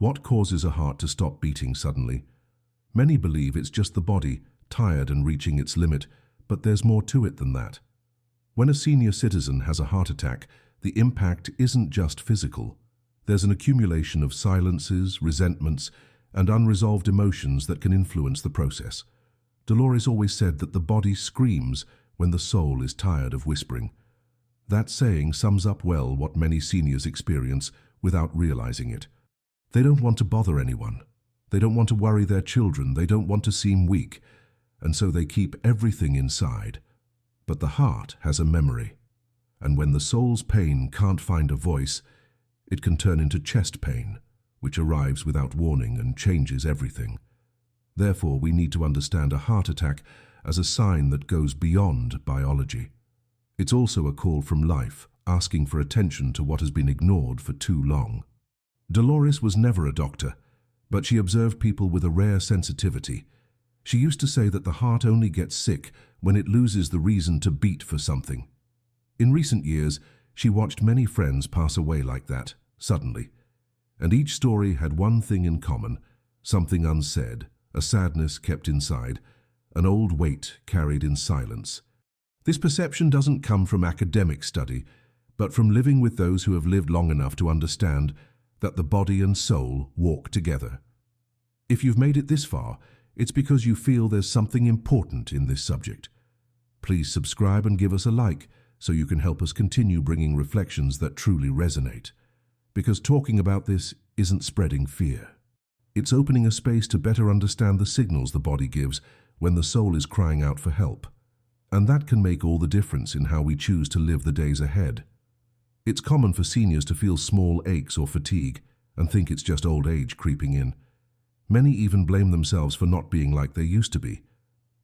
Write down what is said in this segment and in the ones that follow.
What causes a heart to stop beating suddenly? Many believe it's just the body, tired and reaching its limit, but there's more to it than that. When a senior citizen has a heart attack, the impact isn't just physical. There's an accumulation of silences, resentments, and unresolved emotions that can influence the process. Dolores always said that the body screams when the soul is tired of whispering. That saying sums up well what many seniors experience without realizing it. They don't want to bother anyone. They don't want to worry their children. They don't want to seem weak. And so they keep everything inside. But the heart has a memory. And when the soul's pain can't find a voice, it can turn into chest pain, which arrives without warning and changes everything. Therefore, we need to understand a heart attack as a sign that goes beyond biology. It's also a call from life, asking for attention to what has been ignored for too long. Dolores was never a doctor, but she observed people with a rare sensitivity. She used to say that the heart only gets sick when it loses the reason to beat for something. In recent years, she watched many friends pass away like that, suddenly. And each story had one thing in common, something unsaid, a sadness kept inside, an old weight carried in silence. This perception doesn't come from academic study, but from living with those who have lived long enough to understand that the body and soul walk together. If you've made it this far, it's because you feel there's something important in this subject. Please subscribe and give us a like so you can help us continue bringing reflections that truly resonate. Because talking about this isn't spreading fear. It's opening a space to better understand the signals the body gives when the soul is crying out for help. And that can make all the difference in how we choose to live the days ahead. It's common for seniors to feel small aches or fatigue and think it's just old age creeping in. Many even blame themselves for not being like they used to be.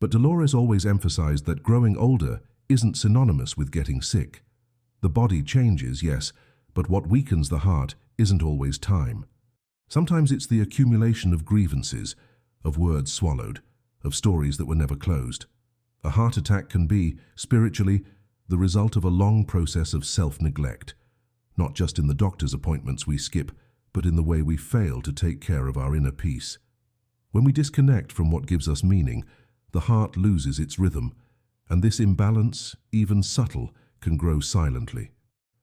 But Dolores always emphasized that growing older isn't synonymous with getting sick. The body changes, yes, but what weakens the heart isn't always time. Sometimes it's the accumulation of grievances, of words swallowed, of stories that were never closed. A heart attack can be, spiritually, the result of a long process of self-neglect, not just in the doctor's appointments we skip, but in the way we fail to take care of our inner peace. When we disconnect from what gives us meaning, the heart loses its rhythm, and this imbalance, even subtle, can grow silently.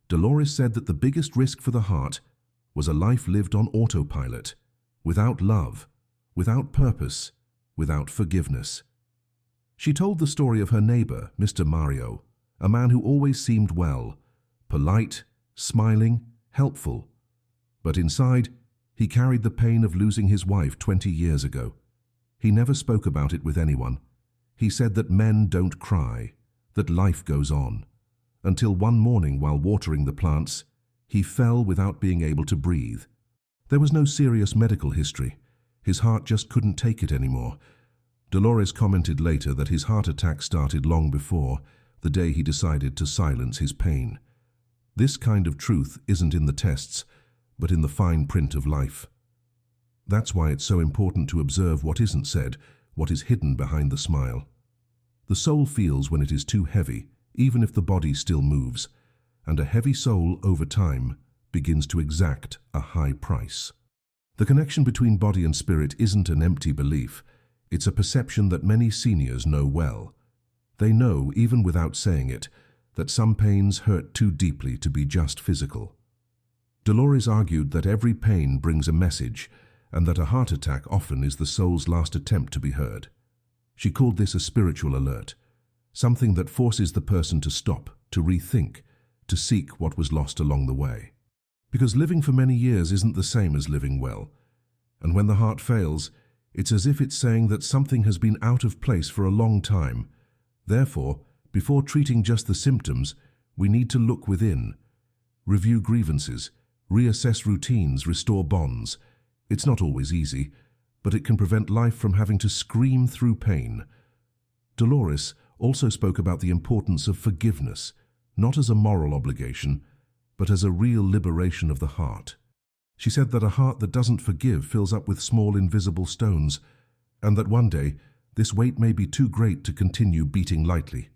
Dolores said that the biggest risk for the heart was a life lived on autopilot, without love, without purpose, without forgiveness. She told the story of her neighbor, Mr. Mario, a man who always seemed well, polite, smiling, helpful. But inside, he carried the pain of losing his wife 20 years ago. He never spoke about it with anyone. He said that men don't cry, that life goes on. Until one morning while watering the plants, he fell without being able to breathe. There was no serious medical history. His heart just couldn't take it anymore. Dolores commented later that his heart attack started long before, the day he decided to silence his pain. This kind of truth isn't in the tests, but in the fine print of life. That's why it's so important to observe what isn't said, what is hidden behind the smile. The soul feels when it is too heavy, even if the body still moves, and a heavy soul, over time, begins to exact a high price. The connection between body and spirit isn't an empty belief. It's a perception that many seniors know well. They know, even without saying it, that some pains hurt too deeply to be just physical. Dolores argued that every pain brings a message, and that a heart attack often is the soul's last attempt to be heard. She called this a spiritual alert, something that forces the person to stop, to rethink, to seek what was lost along the way. Because living for many years isn't the same as living well. And when the heart fails, it's as if it's saying that something has been out of place for a long time. Therefore, before treating just the symptoms, we need to look within, review grievances, reassess routines, restore bonds. It's not always easy, but it can prevent life from having to scream through pain. Dolores also spoke about the importance of forgiveness, not as a moral obligation, but as a real liberation of the heart. She said that a heart that doesn't forgive fills up with small invisible stones, and that one day this weight may be too great to continue beating lightly.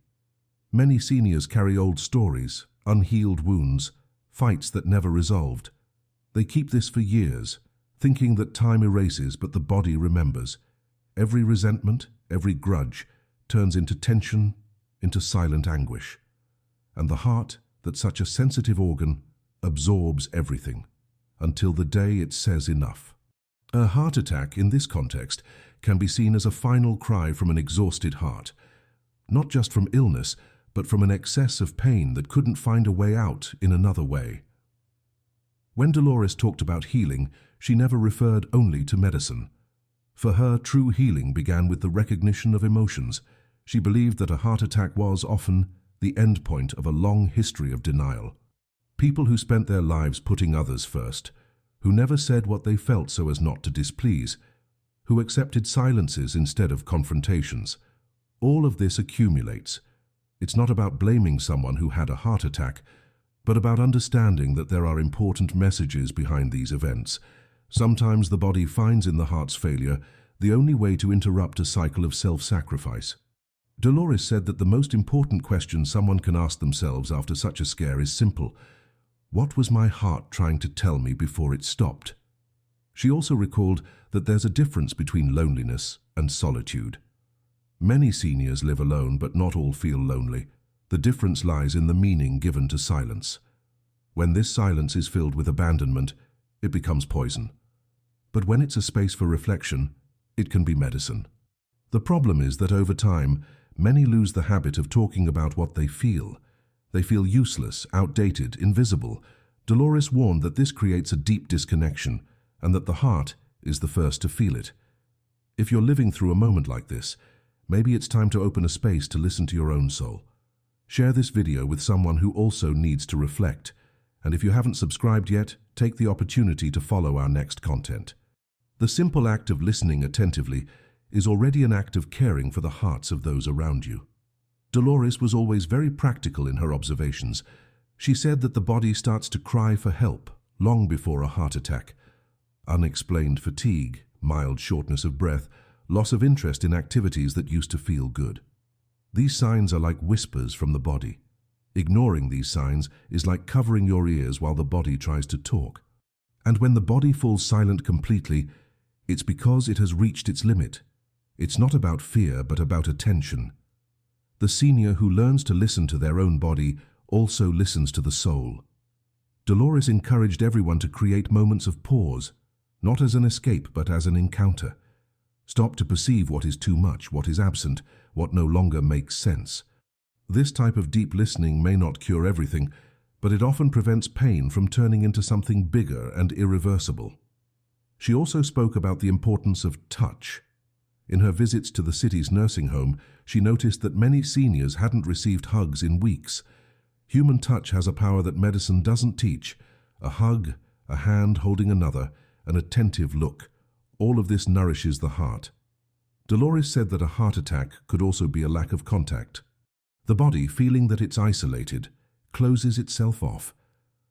Many seniors carry old stories, unhealed wounds, fights that never resolved. They keep this for years, thinking that time erases but the body remembers. Every resentment, every grudge, turns into tension, into silent anguish. And the heart, that's such a sensitive organ, absorbs everything, until the day it says enough. A heart attack, in this context, can be seen as a final cry from an exhausted heart, not just from illness, but from an excess of pain that couldn't find a way out in another way. When Dolores talked about healing, she never referred only to medicine. For her, true healing began with the recognition of emotions. She believed that a heart attack was often the end point of a long history of denial. People who spent their lives putting others first, who never said what they felt so as not to displease, who accepted silences instead of confrontations. All of this accumulates. It's not about blaming someone who had a heart attack, but about understanding that there are important messages behind these events. Sometimes the body finds in the heart's failure the only way to interrupt a cycle of self-sacrifice. Dolores said that the most important question someone can ask themselves after such a scare is simple: what was my heart trying to tell me before it stopped? She also recalled that there's a difference between loneliness and solitude. Many seniors live alone, but not all feel lonely. The difference lies in the meaning given to silence. When this silence is filled with abandonment, it becomes poison. But when it's a space for reflection, it can be medicine. The problem is that over time, many lose the habit of talking about what they feel. They feel useless, outdated, invisible. Dolores warned that this creates a deep disconnection, and that the heart is the first to feel it. If you're living through a moment like this, maybe it's time to open a space to listen to your own soul. Share this video with someone who also needs to reflect. And if you haven't subscribed yet, take the opportunity to follow our next content. The simple act of listening attentively is already an act of caring for the hearts of those around you. Dolores was always very practical in her observations. She said that the body starts to cry for help long before a heart attack. Unexplained fatigue, mild shortness of breath, loss of interest in activities that used to feel good. These signs are like whispers from the body. Ignoring these signs is like covering your ears while the body tries to talk. And when the body falls silent completely, it's because it has reached its limit. It's not about fear, but about attention. The senior who learns to listen to their own body also listens to the soul. Dolores encouraged everyone to create moments of pause, not as an escape, but as an encounter. Stop to perceive what is too much, what is absent, what no longer makes sense. This type of deep listening may not cure everything, but it often prevents pain from turning into something bigger and irreversible. She also spoke about the importance of touch. In her visits to the city's nursing home, she noticed that many seniors hadn't received hugs in weeks. Human touch has a power that medicine doesn't teach. A hug, a hand holding another, an attentive look. All of this nourishes the heart. Dolores said that a heart attack could also be a lack of contact. The body, feeling that it's isolated, closes itself off.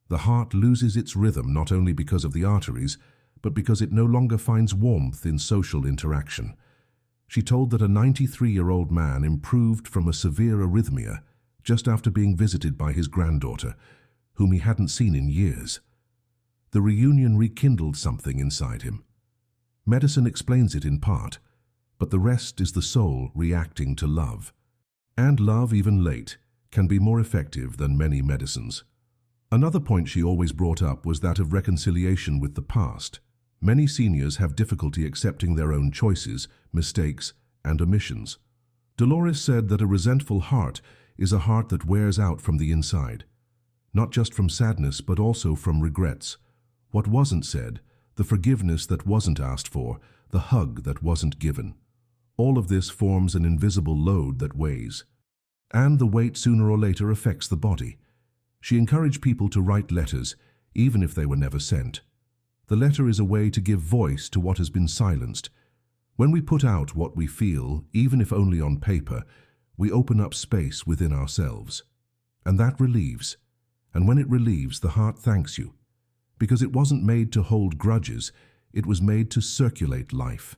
The heart loses its rhythm not only because of the arteries, but because it no longer finds warmth in social interaction. She told that a 93-year-old man improved from a severe arrhythmia just after being visited by his granddaughter, whom he hadn't seen in years. The reunion rekindled something inside him. Medicine explains it in part, but the rest is the soul reacting to love. And love, even late, can be more effective than many medicines. Another point she always brought up was that of reconciliation with the past. Many seniors have difficulty accepting their own choices, mistakes, and omissions. Dolores said that a resentful heart is a heart that wears out from the inside, not just from sadness, but also from regrets. What wasn't said, the forgiveness that wasn't asked for, the hug that wasn't given. All of this forms an invisible load that weighs. And the weight sooner or later affects the body. She encouraged people to write letters, even if they were never sent. The letter is a way to give voice to what has been silenced. When we put out what we feel, even if only on paper, we open up space within ourselves. And that relieves. And when it relieves, the heart thanks you. Because it wasn't made to hold grudges, it was made to circulate life.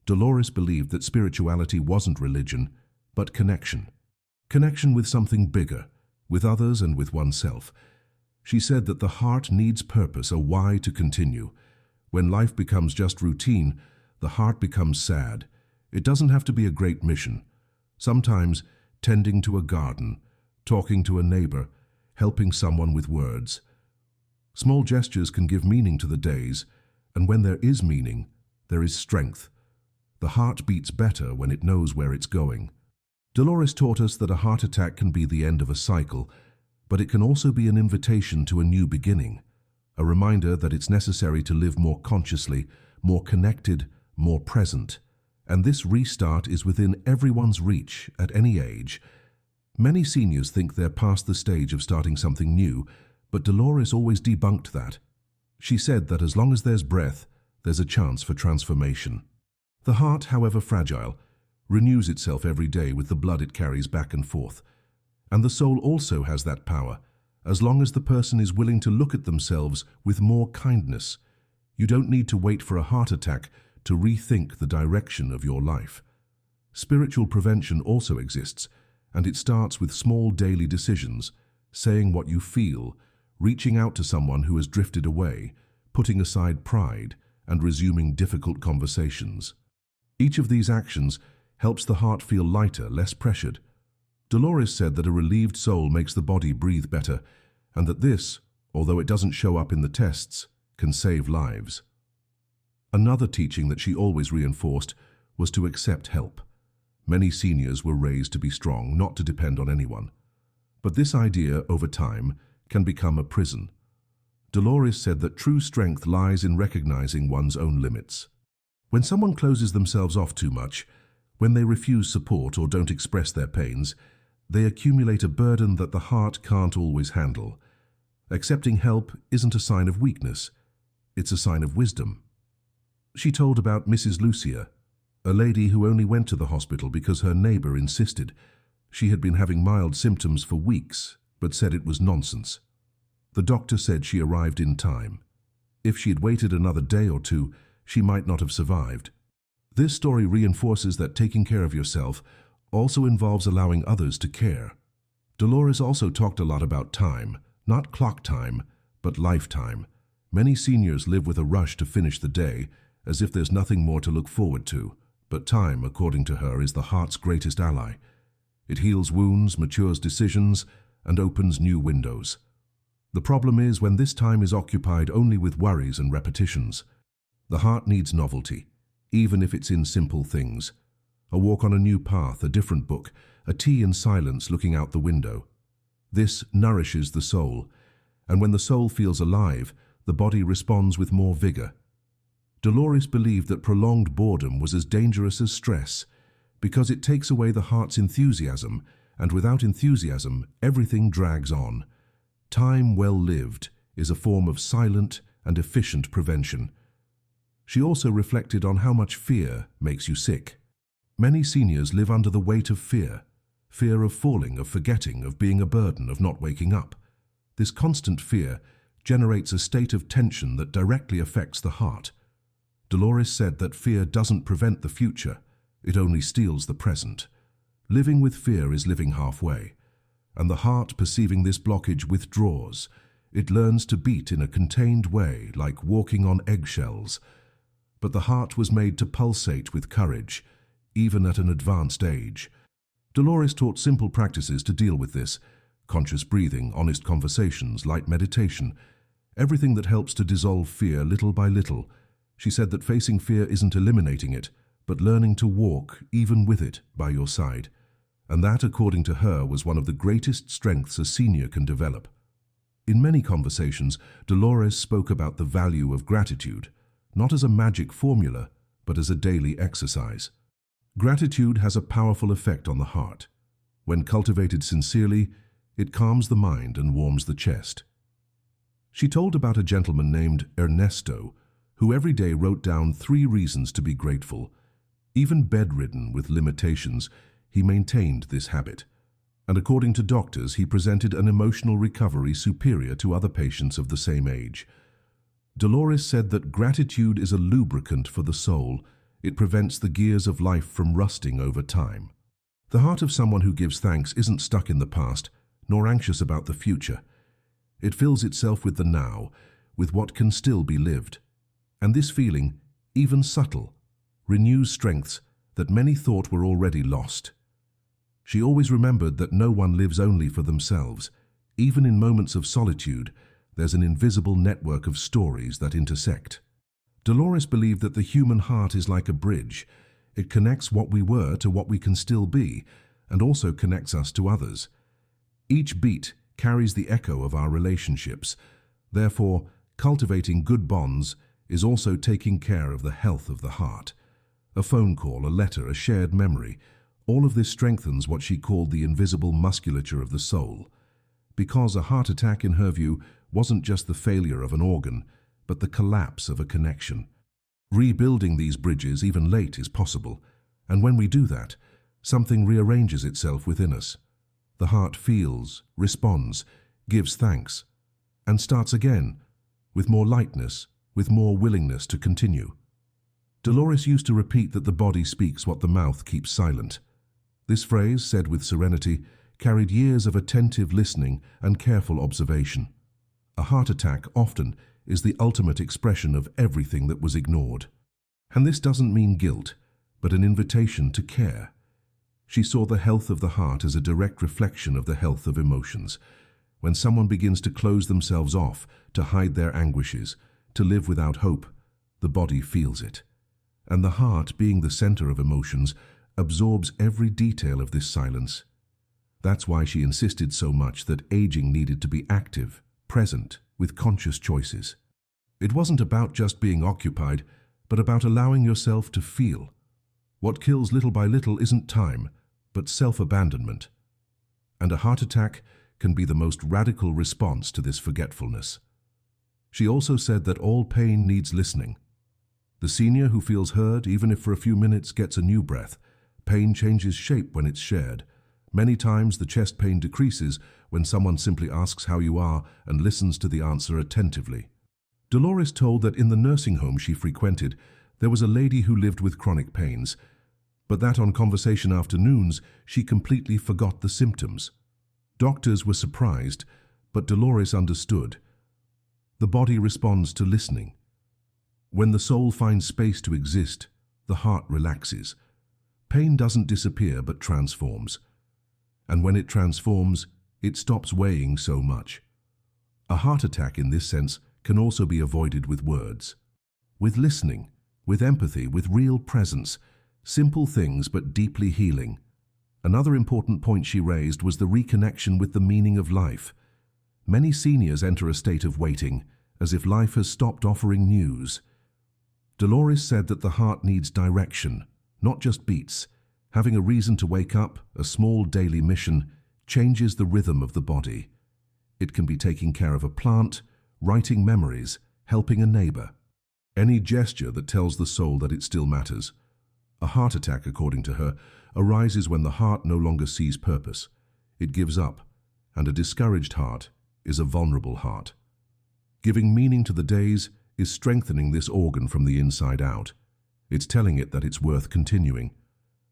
Dolores believed that spirituality wasn't religion, but connection. Connection with something bigger, with others and with oneself. She said that the heart needs purpose, a why to continue. When life becomes just routine, the heart becomes sad. It doesn't have to be a great mission. Sometimes, tending to a garden, talking to a neighbor, helping someone with words. Small gestures can give meaning to the days, and when there is meaning, there is strength. The heart beats better when it knows where it's going. Dolores taught us that a heart attack can be the end of a cycle, but it can also be an invitation to a new beginning, a reminder that it's necessary to live more consciously, more connected, more present. And this restart is within everyone's reach at any age. Many seniors think they're past the stage of starting something new, but Dolores always debunked that. She said that as long as there's breath, there's a chance for transformation. The heart, however fragile, renews itself every day with the blood it carries back and forth. And the soul also has that power, as long as the person is willing to look at themselves with more kindness. You don't need to wait for a heart attack to rethink the direction of your life. Spiritual prevention also exists, and it starts with small daily decisions, saying what you feel, reaching out to someone who has drifted away, putting aside pride, and resuming difficult conversations. Each of these actions helps the heart feel lighter, less pressured. Dolores said that a relieved soul makes the body breathe better, and that this, although it doesn't show up in the tests, can save lives. Another teaching that she always reinforced was to accept help. Many seniors were raised to be strong, not to depend on anyone. But this idea, over time, can become a prison. Dolores said that true strength lies in recognizing one's own limits. When someone closes themselves off too much, when they refuse support or don't express their pains, they accumulate a burden that the heart can't always handle. Accepting help isn't a sign of weakness, it's a sign of wisdom. She told about Mrs. Lucia, a lady who only went to the hospital because her neighbor insisted. She had been having mild symptoms for weeks, but said it was nonsense. The doctor said she arrived in time. If she had waited another day or two, she might not have survived. This story reinforces that taking care of yourself also involves allowing others to care. Dolores also talked a lot about time, not clock time, but lifetime. Many seniors live with a rush to finish the day, as if there's nothing more to look forward to. But time, according to her, is the heart's greatest ally. It heals wounds, matures decisions, and opens new windows. The problem is when this time is occupied only with worries and repetitions. The heart needs novelty, even if it's in simple things. A walk on a new path, a different book, a tea in silence looking out the window. This nourishes the soul, and when the soul feels alive, the body responds with more vigor. Dolores believed that prolonged boredom was as dangerous as stress, because it takes away the heart's enthusiasm, and without enthusiasm, everything drags on. Time well lived is a form of silent and efficient prevention. She also reflected on how much fear makes you sick. Many seniors live under the weight of fear of falling, of forgetting, of being a burden, of not waking up. This constant fear generates a state of tension that directly affects the heart. Dolores said that fear doesn't prevent the future, it only steals the present. Living with fear is living halfway, and the heart, perceiving this blockage, withdraws. It learns to beat in a contained way, like walking on eggshells. But the heart was made to pulsate with courage, even at an advanced age. Dolores taught simple practices to deal with this: conscious breathing, honest conversations, light meditation, everything that helps to dissolve fear little by little. She said that facing fear isn't eliminating it, but learning to walk, even with it, by your side. And that, according to her, was one of the greatest strengths a senior can develop. In many conversations, Dolores spoke about the value of gratitude, not as a magic formula, but as a daily exercise. Gratitude has a powerful effect on the heart. When cultivated sincerely, it calms the mind and warms the chest. She told about a gentleman named Ernesto, who every day wrote down 3 reasons to be grateful. Even bedridden with limitations, he maintained this habit. And according to doctors, he presented an emotional recovery superior to other patients of the same age. Dolores said that gratitude is a lubricant for the soul. It prevents the gears of life from rusting over time. The heart of someone who gives thanks isn't stuck in the past, nor anxious about the future. It fills itself with the now, with what can still be lived. And this feeling, even subtle, renews strengths that many thought were already lost. She always remembered that no one lives only for themselves. Even in moments of solitude, there's an invisible network of stories that intersect. Dolores believed that the human heart is like a bridge. It connects what we were to what we can still be, and also connects us to others. Each beat carries the echo of our relationships. Therefore, cultivating good bonds is also taking care of the health of the heart. A phone call, a letter, a shared memory, all of this strengthens what she called the invisible musculature of the soul. Because a heart attack, in her view, wasn't just the failure of an organ, but the collapse of a connection. Rebuilding these bridges, even late, is possible, and when we do that, something rearranges itself within us. The heart feels, responds, gives thanks, and starts again, with more lightness, with more willingness to continue. Dolores used to repeat that the body speaks what the mouth keeps silent. This phrase, said with serenity, carried years of attentive listening and careful observation. A heart attack often is the ultimate expression of everything that was ignored. And this doesn't mean guilt, but an invitation to care. She saw the health of the heart as a direct reflection of the health of emotions. When someone begins to close themselves off, to hide their anguishes, to live without hope, the body feels it. And the heart, being the center of emotions, absorbs every detail of this silence. That's why she insisted so much that aging needed to be active, present, with conscious choices. It wasn't about just being occupied, but about allowing yourself to feel. What kills little by little isn't time, but self-abandonment. And a heart attack can be the most radical response to this forgetfulness. She also said that all pain needs listening. The senior who feels heard, even if for a few minutes, gets a new breath. Pain changes shape when it's shared. Many times the chest pain decreases when someone simply asks how you are and listens to the answer attentively. Dolores told that in the nursing home she frequented, there was a lady who lived with chronic pains, but that on conversation afternoons she completely forgot the symptoms. Doctors were surprised, but Dolores understood. The body responds to listening. When the soul finds space to exist, the heart relaxes. Pain doesn't disappear but transforms. And when it transforms, it stops weighing so much. A heart attack in this sense can also be avoided with words. With listening, with empathy, with real presence, simple things but deeply healing. Another important point she raised was the reconnection with the meaning of life. Many seniors enter a state of waiting, as if life has stopped offering news. Dolores said that the heart needs direction, not just beats. Having a reason to wake up, a small daily mission, changes the rhythm of the body. It can be taking care of a plant, writing memories, helping a neighbor. Any gesture that tells the soul that it still matters. A heart attack, according to her, arises when the heart no longer sees purpose. It gives up, and a discouraged heart is a vulnerable heart. Giving meaning to the days is strengthening this organ from the inside out. It's telling it that it's worth continuing.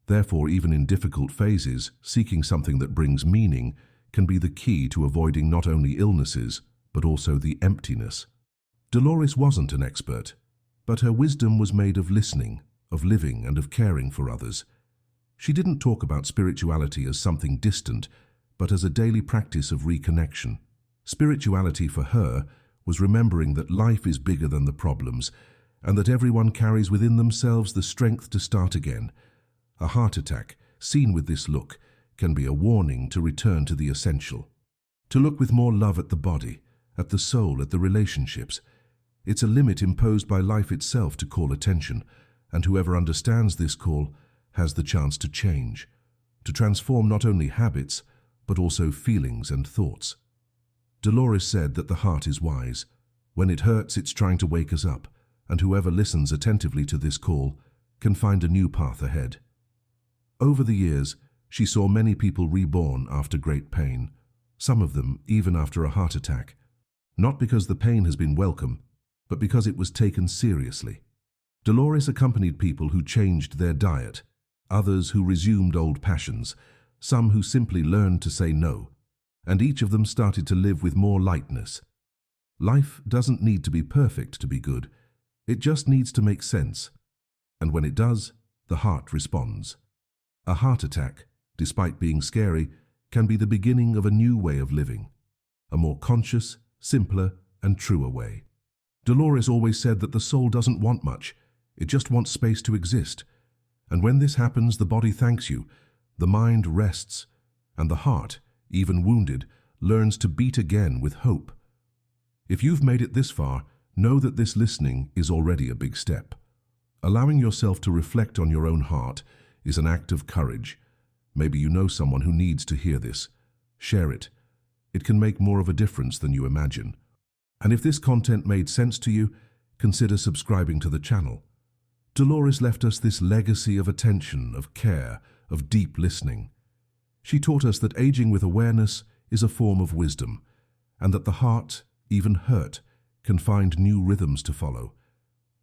Therefore, even in difficult phases, seeking something that brings meaning can be the key to avoiding not only illnesses, but also the emptiness. Dolores wasn't an expert, but her wisdom was made of listening, of living, and of caring for others. She didn't talk about spirituality as something distant, but as a daily practice of reconnection. Spirituality for her was remembering that life is bigger than the problems, and that everyone carries within themselves the strength to start again. A heart attack, seen with this look, can be a warning to return to the essential. To look with more love at the body, at the soul, at the relationships. It's a limit imposed by life itself to call attention, and whoever understands this call has the chance to change, to transform not only habits, but also feelings and thoughts. Dolores said that the heart is wise. When it hurts, it's trying to wake us up, and whoever listens attentively to this call can find a new path ahead. Over the years, she saw many people reborn after great pain, some of them even after a heart attack, not because the pain has been welcome, but because it was taken seriously. Dolores accompanied people who changed their diet, others who resumed old passions, some who simply learned to say no, and each of them started to live with more lightness. Life doesn't need to be perfect to be good. It just needs to make sense. And when it does, the heart responds. A heart attack, despite being scary, can be the beginning of a new way of living. A more conscious, simpler, and truer way. Dolores always said that the soul doesn't want much. It just wants space to exist. And when this happens, the body thanks you, the mind rests, and the heart, even wounded, learns to beat again with hope. If you've made it this far, know that this listening is already a big step. Allowing yourself to reflect on your own heart is an act of courage. Maybe you know someone who needs to hear this. Share it. It can make more of a difference than you imagine. And if this content made sense to you, consider subscribing to the channel. Dolores left us this legacy of attention, of care, of deep listening. She taught us that aging with awareness is a form of wisdom, and that the heart, even hurt, can find new rhythms to follow.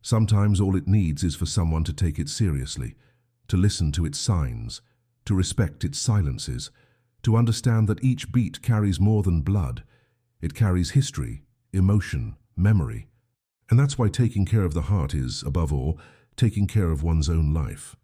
Sometimes all it needs is for someone to take it seriously, to listen to its signs, to respect its silences, to understand that each beat carries more than blood. It carries history, emotion, memory. And that's why taking care of the heart is, above all, taking care of one's own life.